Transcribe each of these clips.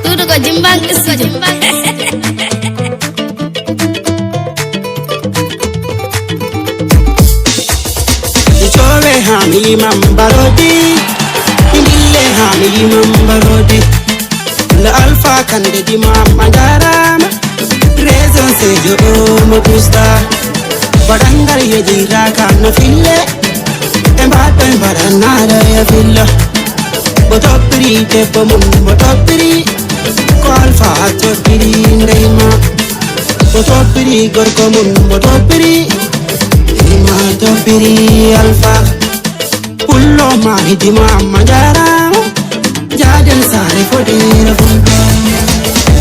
Tudo ko jimbang studio. Ichove hami mambarodi, indile hami mambarodi. La alfa kande di mamma darama, raison c'est je me gusta. Badangar ye jira kana fille, embata badanara ya fille. Botopri te pomun botopri, ko alfa chopri ndeyma. Botopri gorko mun botopri, ima topri alfa. Pullo ma hidi mamma darama, jaden sare fodera fulba.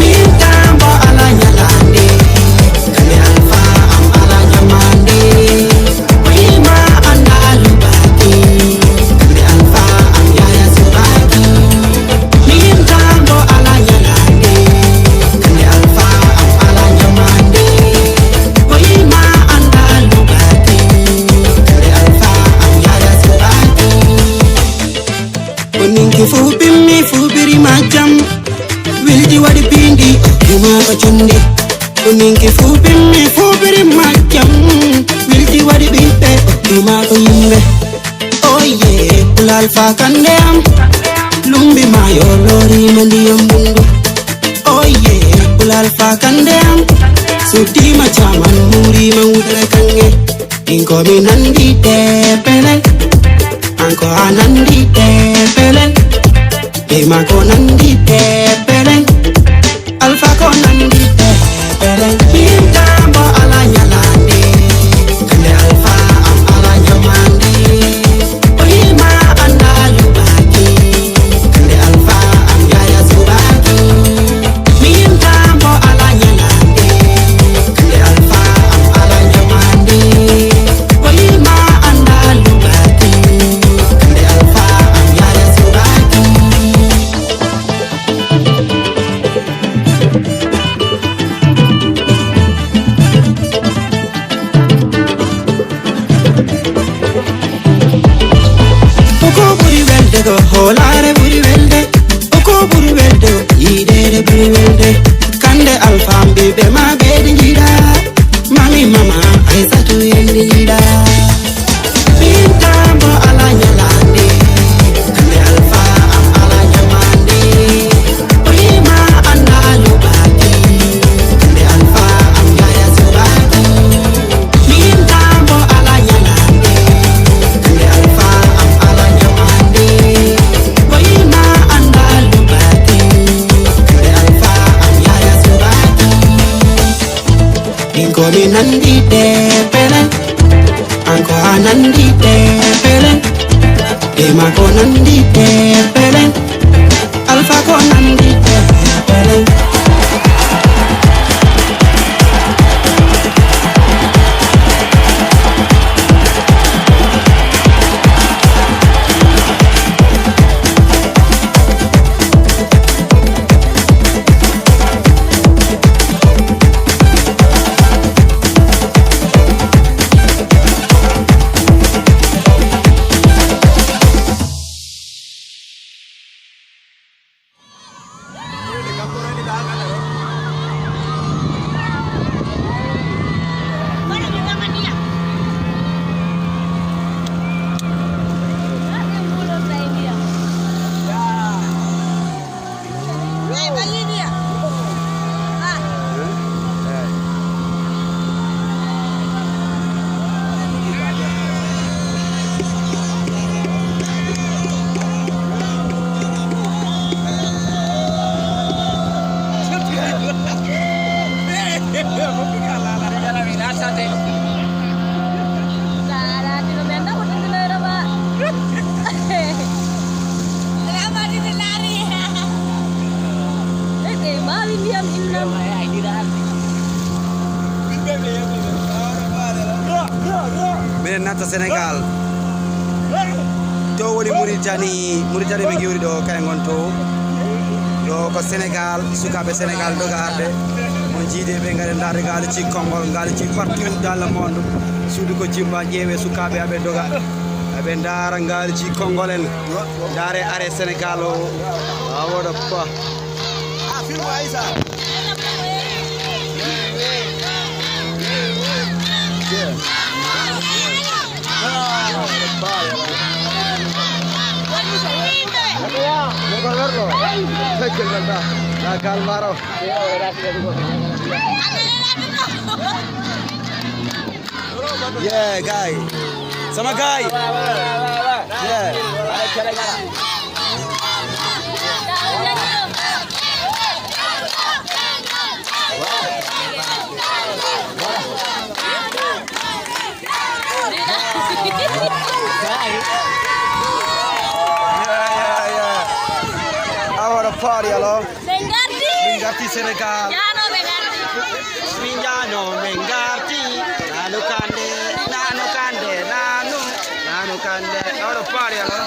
Mintambo ala nyalande, kande alfa am ala nyamande. Wima andalu baki, kande alfa am yaya subaki. Mintambo ala nyalande, kande alfa am ala nyamande. Wima andalu baki, kande alfa am yaya subaki. Oninki fubimi fubiri majam, wildi wadi pindi okima ochonde. Oninki fubimi fubiri majam, wildi wadi binte okima oyimbe. Oh yeah, pulalfa kandem, lumbi mayo lori mandiyam bundu. Oh yeah, pulalfa kandem, suti machaman muri mangudre kange. Inko mi nandi tepelen, anko anandi tepelen. Ema ko nandi tepelen, alfa ko nandi tepelen. Mintambo ala nyalande, kande alfa am ala nyamande. Oyima andalu baki, kande alfa am yaya subaki. Mintambo ala nyalande, kande alfa am ala nyamande. Oyima andalu baki, kande alfa am yaya subaki. Oko buri welde go holare buri welde. Oko buri welde go idere buri welde. Kande alfa mbibe ma bedi jida. Mami mama aisatu yendi jida. Mintambo ala nyalande, kande alfa am ala nyamande. Oyima andalu baki, kande alfa am yaya subaki. Mintambo ala nyalande, kande alfa am ala nyamande. Oyima andalu baki, kande alfa am yaya subaki. Inko mi nandi tepelen, anko anandi tepelen. Ema ko nandi tepelen, alfa ko nandi tepelen. Minen natta Sénégal to woni Mauritanie ɓe gewri ɗo kay gon to ɗo ko Sénégal sukaɓe Sénégal doga arde mon jiide ɓe gari darde gaali ci Kongol gaali ci partout dans le monde suudu ko jimba ƴeewe sukaɓe aɓe doga aɓe ndara ngalji kongolen ndare are Sénégal o awoɗa pa yeah guy sama guy yeah party allo Bengarti Sénégal Minjano Bengarti nanu kande nanu kande our party allo